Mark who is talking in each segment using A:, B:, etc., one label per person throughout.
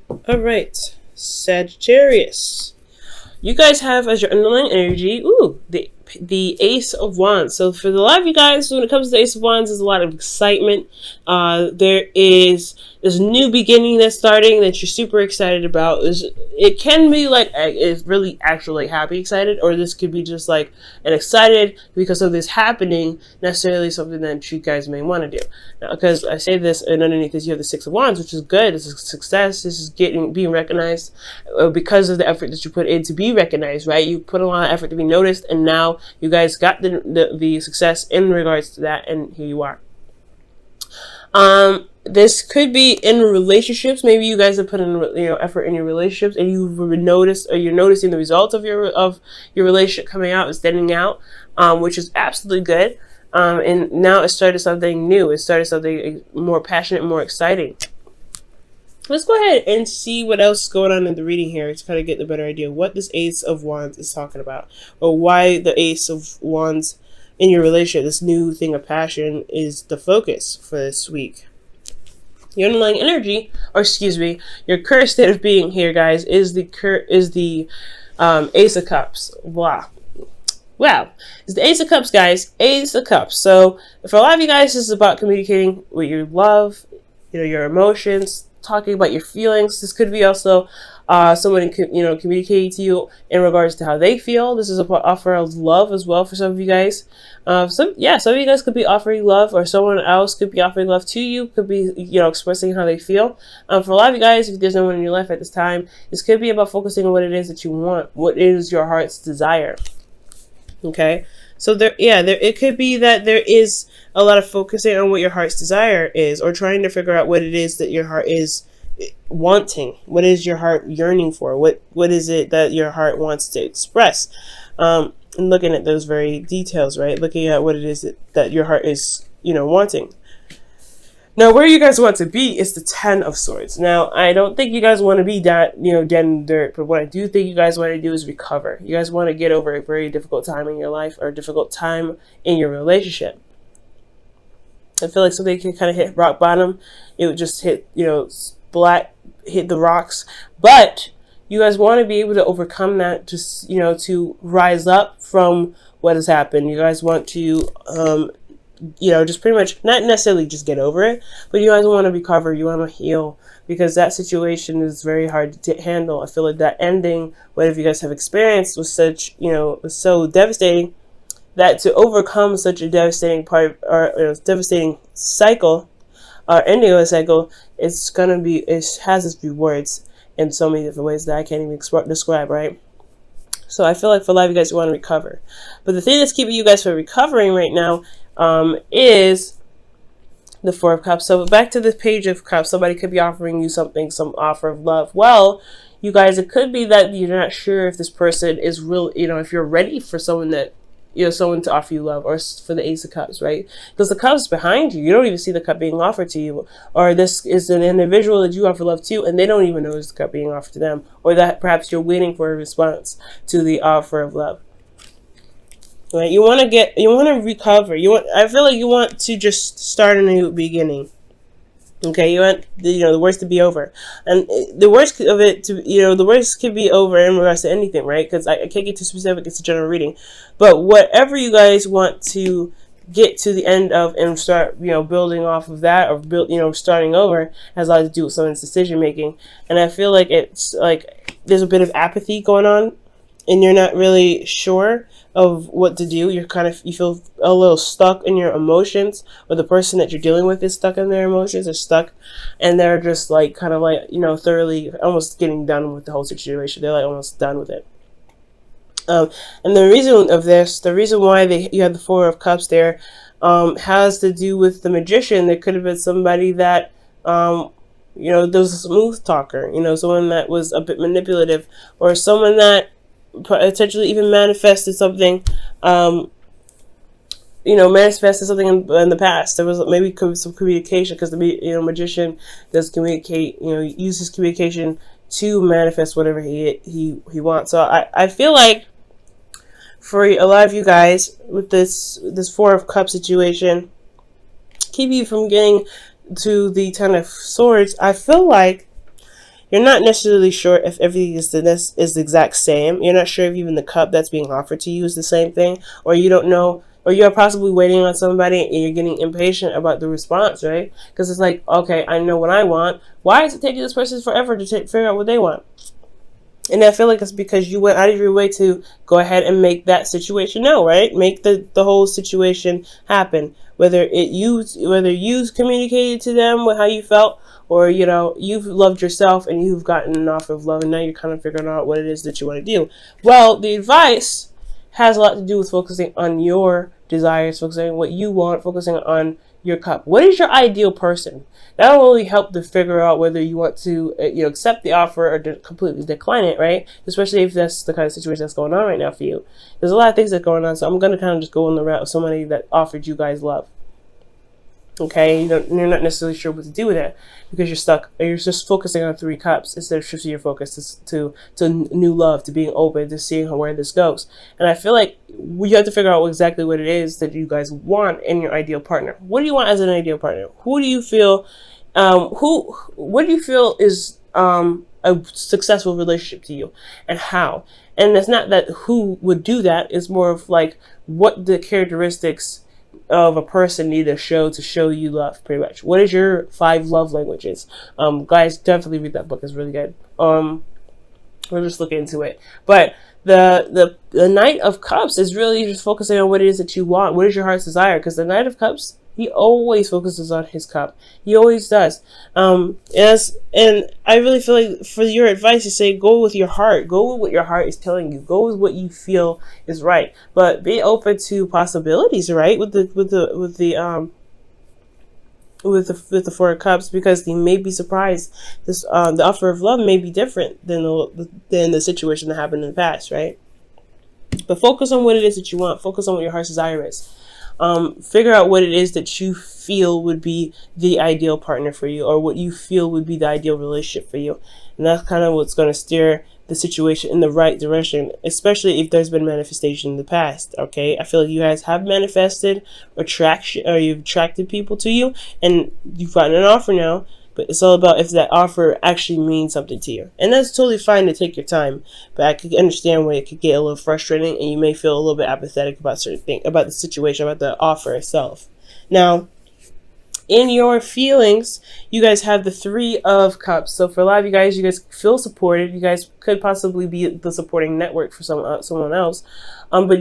A: All right, Sagittarius. You guys have as your underlying energy, the Ace of Wands. So for a lot of you guys, when it comes to the Ace of Wands, there's a lot of excitement. There is this new beginning that's starting that you're super excited about. It can be like it's really actually like happy excited, or this could be just like an excited because of this happening, necessarily something that you guys may want to do. Now, because I say this, and underneath this you have the Six of Wands, which is good. It's a success. This is being recognized because of the effort that you put in to be recognized, right? You put a lot of effort to be noticed, and now you guys got the success in regards to that, and here you are. This could be in relationships. Maybe you guys have put in effort in your relationships, and you've noticed, or you're noticing the results of your relationship coming out and standing out, which is absolutely good. And now it started something new. It started something more passionate, more exciting. Let's go ahead and see what else is going on in the reading here to kind of get the better idea of what this Ace of Wands is talking about, or why the Ace of Wands in your relationship, this new thing of passion, is the focus for this week. Your underlying energy, or excuse me, your current state of being here, guys, is the Ace of Cups. Wow. Wow. It's the Ace of Cups, guys. Ace of Cups. So for a lot of you guys, this is about communicating with your love, your emotions, talking about your feelings. This could be also someone communicating to you in regards to how they feel. This is an offer of love as well for some of you guys. Some of you guys could be offering love, or someone else could be offering love to you. Could be expressing how they feel. For a lot of you guys, if there's no one in your life at this time, this could be about focusing on what it is that you want. What is your heart's desire? Okay. So it could be that there is a lot of focusing on what your heart's desire is, or trying to figure out what it is that your heart is wanting. What is your heart yearning for? What is it that your heart wants to express? And looking at those very details, right? Looking at what it is that your heart is, wanting. Now, where you guys want to be is the Ten of Swords. Now, I don't think you guys want to be that, dead in the dirt. But what I do think you guys want to do is recover. You guys want to get over a very difficult time in your life, or a difficult time in your relationship. I feel like something can kind of hit rock bottom. It would just hit, hit the rocks. But you guys want to be able to overcome that, just, to rise up from what has happened. You guys want to, just pretty much not necessarily just get over it, but you guys want to recover. You want to heal, because that situation is very hard to handle. I feel like that ending, whatever you guys have experienced, was such, was so devastating, that to overcome such a devastating devastating cycle, or ending of a cycle, it has its rewards in so many different ways that I can't even describe, right? So I feel like for a lot of you guys, you want to recover. But the thing that's keeping you guys from recovering right now is the Four of Cups. So back to the Page of Cups. Somebody could be offering you something, some offer of love. Well, you guys, it could be that you're not sure if this person is real, if you're ready for someone that, someone to offer you love, or for the Ace of Cups, right? Because the cup's behind you. You don't even see the cup being offered to you. Or this is an individual that you offer love to, and they don't even know it's the cup being offered to them. Or that perhaps you're waiting for a response to the offer of love. Right? You want to recover. I feel like you want to just start a new beginning. Okay, you want the worst to be over, and the worst of it the worst could be over in regards to anything, right? Because I can't get too specific. It's a general reading, but whatever you guys want to get to the end of and start building off of that, or starting over, has a lot to do with someone's decision making. And I feel like it's like there's a bit of apathy going on, and you're not really sure of what to do. You feel a little stuck in your emotions, or the person that you're dealing with is stuck in their emotions, or stuck, and they're just thoroughly almost getting done with the whole situation. They're almost done with it. And the reason why you have the Four of Cups there, has to do with the Magician. There could have been somebody that, there was a smooth talker, someone that was a bit manipulative, or someone that potentially even manifested something in the past. There was maybe some communication, because the Magician does communicate, uses communication to manifest whatever he wants. So I feel like for a lot of you guys, with this Four of Cups situation, keep you from getting to the Ten of Swords, I feel like you're not necessarily sure if everything is the exact same. You're not sure if even the cup that's being offered to you is the same thing, or you don't know, or you're possibly waiting on somebody and you're getting impatient about the response, right? Because it's like, okay, I know what I want. Why is it taking this person forever to figure out what they want? And I feel like it's because you went out of your way to go ahead and make that situation know, right? Make the whole situation happen. Whether you communicated to them with how you felt, or you've loved yourself and you've gotten an offer of love, and now you're kind of figuring out what it is that you want to do. Well, the advice has a lot to do with focusing on your desires, focusing on what you want, focusing on your cup. What is your ideal person? That will really help to figure out whether you want to accept the offer or completely decline it, right? Especially if that's the kind of situation that's going on right now for you. There's a lot of things that's going on, so I'm going to kind of just go on the route of somebody that offered you guys love. Okay, you're not necessarily sure what to do with it because you're stuck. You're just focusing on 3 cups instead of shifting your focus to new love, to being open, to seeing where this goes. And I feel like you have to figure out exactly what it is that you guys want in your ideal partner. What do you want as an ideal partner? Who do you feel? What do you feel is a successful relationship to you, and how? And it's not that who would do that. It's more of like what the characteristics of a person need to show you love, pretty much. What is your 5 love languages? Guys, definitely read that book. It's really good. We'll just look into it. But the Knight of Cups is really just focusing on what it is that you want. What is your heart's desire? Because the Knight of Cups, he always focuses on his cup. He always does. And I really feel like for your advice, you say go with your heart. Go with what your heart is telling you. Go with what you feel is right. But be open to possibilities, right? With the 4 of Cups, because you may be surprised. This the offer of love may be different than the situation that happened in the past, right? But focus on what it is that you want. Focus on what your heart's desire is. Figure out what it is that you feel would be the ideal partner for you, or what you feel would be the ideal relationship for you. And that's kind of what's going to steer the situation in the right direction, especially if there's been manifestation in the past. Okay, I feel like you guys have manifested attraction, or you've attracted people to you, and you've gotten an offer now. But it's all about if that offer actually means something to you. And that's totally fine to take your time. But I could understand where it could get a little frustrating and you may feel a little bit apathetic about certain things, about the situation, about the offer itself. Now, in your feelings, you guys have the 3 of Cups. So for a lot of you guys feel supported. You guys could possibly be the supporting network for someone else. But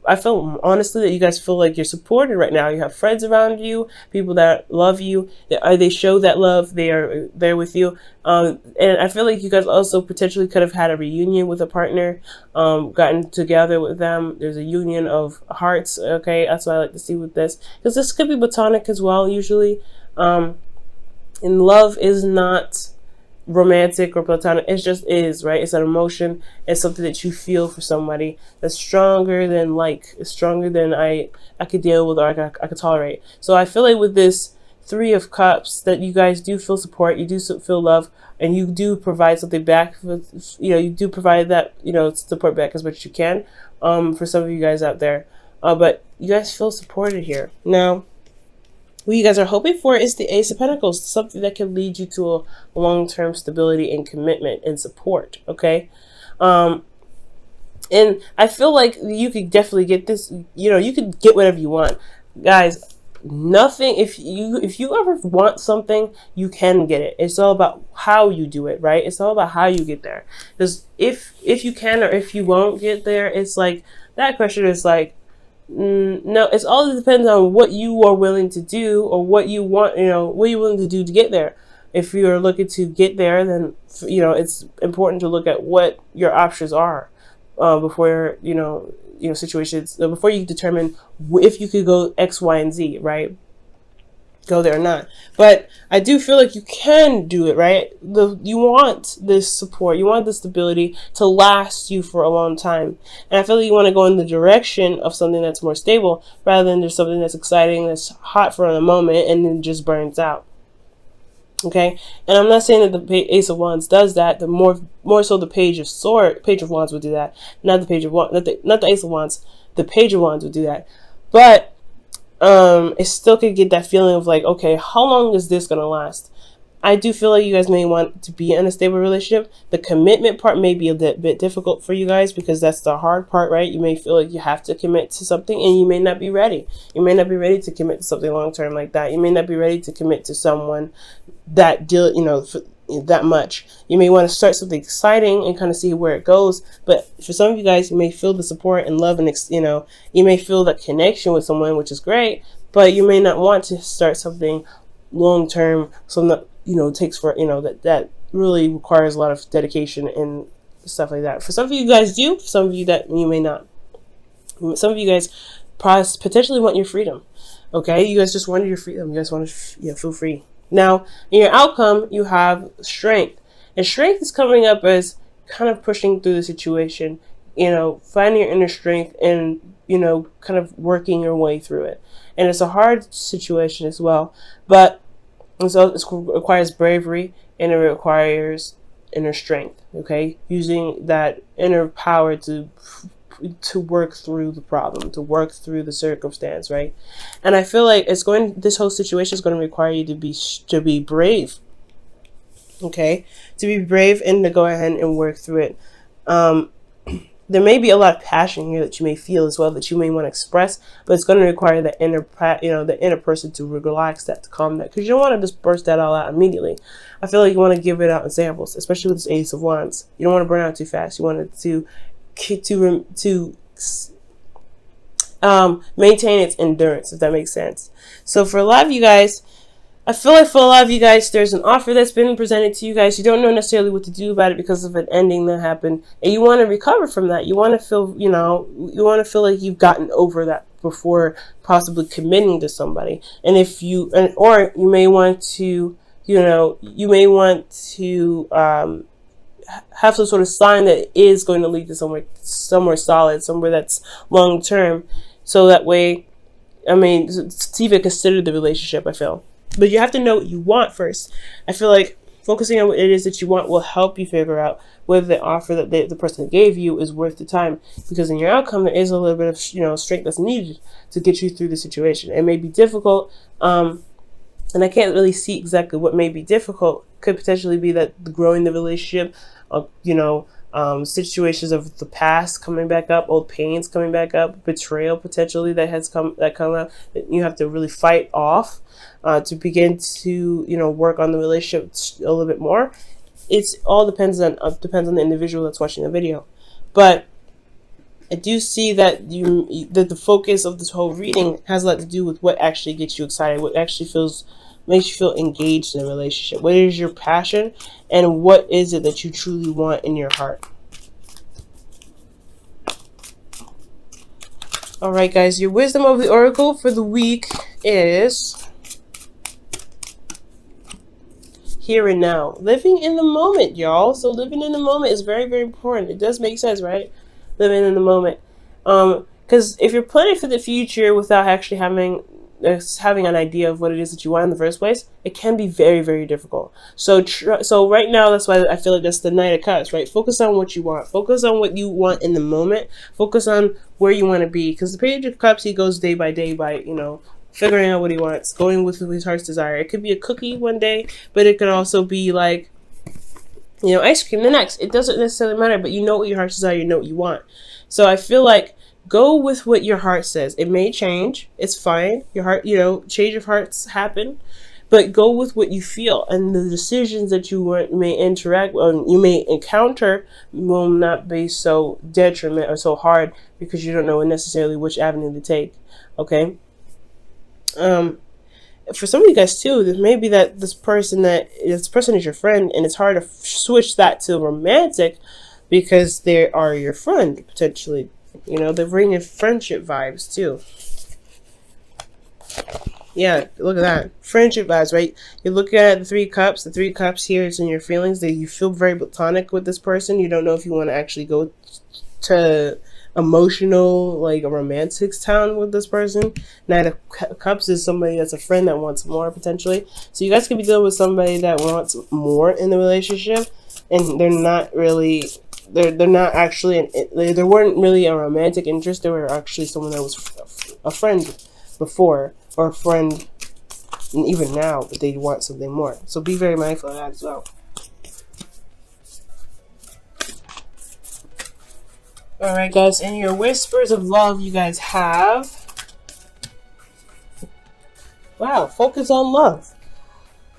A: I feel honestly that you guys feel like you're supported right now. You have friends around you, people that love you. They show that love. They are there with you. And I feel like you guys also potentially could have had a reunion with a partner, gotten together with them. There's a union of hearts. Okay, that's what I like to see with this, because this could be platonic as well. Usually, and love is not romantic or platonic. It just is, right? It's an emotion. It's something that you feel for somebody that's stronger than it's stronger than I could deal with, or I could tolerate. So I feel like with this 3 of Cups that you guys do feel support, you do feel love, and you do provide something back. You do provide that support back as much as you can. For some of you guys out there, but you guys feel supported here. Now, what you guys are hoping for is the Ace of Pentacles, something that can lead you to a long-term stability and commitment and support, okay? And I feel like you could definitely get this, you could get whatever you want. Guys, nothing, if you ever want something, you can get it. It's all about how you do it, right? It's all about how you get there. Because if you can or if you won't get there, it's like, that question is like, no, it's all depends on what you are willing to do, or what you want, what you're willing to do to get there. If you're looking to get there, then it's important to look at what your options are before situations, before you determine if you could go X, Y, and Z, right? Go there or not. But I do feel like you can do it, right? You want this support, you want this stability to last you for a long time. And I feel like you want to go in the direction of something that's more stable, rather than just something that's exciting, that's hot for a moment, and then just burns out. Okay? And I'm not saying that the Ace of Wands does that. The more so the Page of Wands would do that. Not the Page of Wands, not the Ace of Wands. The Page of Wands would do that. But it still could get that feeling of like, okay, how long is this gonna last? I do feel like you guys may want to be in a stable relationship. The commitment part may be a bit difficult for you guys because that's the hard part, right? You may feel like you have to commit to something and you may not be ready. You may not be ready to commit to something long term like that. You may not be ready to commit to someone that that much. You may want to start something exciting and kind of see where it goes. But for some of you guys, you may feel the support and love and, you may feel that connection with someone, which is great, but you may not want to start something long term. So that, takes for, that really requires a lot of dedication and stuff like that. For some of you guys do, for some of you that you may not. Some of you guys potentially want your freedom. Okay, you guys just wanted your freedom. You guys want to feel free. Now, in your outcome, you have strength. And strength is coming up as kind of pushing through the situation, finding your inner strength and, kind of working your way through it. And it's a hard situation as well. But so it requires bravery and it requires inner strength, okay? Using that inner power to work through the problem, to work through the circumstance, right? And I feel like this whole situation is going to require you to be brave, okay? To be brave and to go ahead and work through it. There may be a lot of passion here that you may feel as well that you may want to express, but it's going to require the inner person to relax that, to calm that, because you don't want to just burst that all out immediately. I feel like you want to give it out in samples, especially with this Ace of Wands. You don't want to burn out too fast. You want it to maintain its endurance, if that makes sense. So for a lot of you guys, I feel like for a lot of you guys, there's an offer that's been presented to you guys. You don't know necessarily what to do about it because of an ending that happened, and you want to recover from that. You want to feel, you want to feel like you've gotten over that before possibly committing to somebody. And or you may want to, have some sort of sign that is going to lead to somewhere solid, somewhere that's long term. So that way, to even consider the relationship, I feel. But you have to know what you want first. I feel like focusing on what it is that you want will help you figure out whether the offer that the person gave you is worth the time. Because in your outcome, there is a little bit of strength that's needed to get you through the situation. It may be difficult, and I can't really see exactly what may be difficult. Could potentially be that growing the relationship, situations of the past coming back up, old pains coming back up, betrayal potentially that come up that you have to really fight off to begin to work on the relationship a little bit more. It's all depends on the individual that's watching the video, but I do see that that the focus of this whole reading has a lot to do with what actually gets you excited, what actually makes you feel engaged in a relationship. What is your passion, and what is it that you truly want in your heart? All right, guys, your wisdom of the oracle for the week is here and now. Living in the moment, y'all. So living in the moment is very, very important. It does make sense, right? Living in the moment. Because if you're planning for the future without actually having an idea of what it is that you want in the first place, it can be very, very difficult. So right now, that's why I feel like that's the Knight of Cups, right? Focus on what you want. Focus on what you want in the moment. Focus on where you want to be. Because the Page of Cups, he goes day by day by, figuring out what he wants, going with his heart's desire. It could be a cookie one day, but it could also be like, ice cream the next. It doesn't necessarily matter, but you know what your heart's desire, you know what you want. So I feel like go with what your heart says. It may change. It's fine. Your heart, change of hearts happen, but go with what you feel, and the decisions that you may interact with, you may encounter, will not be so detriment or so hard because you don't know necessarily which avenue to take. Okay. For some of you guys too, there may be that this person is your friend, and it's hard to switch that to romantic because they are your friend potentially. They're bringing friendship vibes too. Yeah, look at that. Friendship vibes, right? You look at the Three Cups. The Three Cups here is in your feelings. That you feel very platonic with this person. You don't know if you want to actually go to emotional, like a romantic town with this person. Knight of Cups is somebody that's a friend that wants more potentially. So you guys could be dealing with somebody that wants more in the relationship, and they're not really. They're not actually. There weren't really a romantic interest. They were actually someone that was a friend before, or a friend and even now, but they want something more. So be very mindful of that as well. Alright guys, in your whispers of love you guys have, wow, focus on love.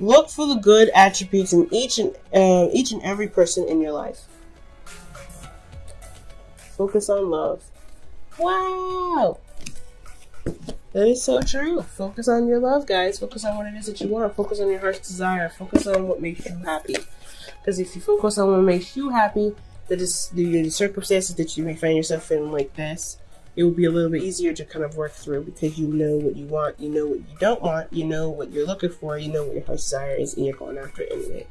A: Look for the good attributes in each and every person in your life. Focus on love. Wow! That is so true. Focus on your love, guys. Focus on what it is that you want. Focus on your heart's desire. Focus on what makes you happy. Because if you focus on what makes you happy, the circumstances that you may find yourself in like this, it will be a little bit easier to kind of work through because you know what you want, you know what you don't want, you know what you're looking for, you know what your heart's desire is, and you're going after it anyway.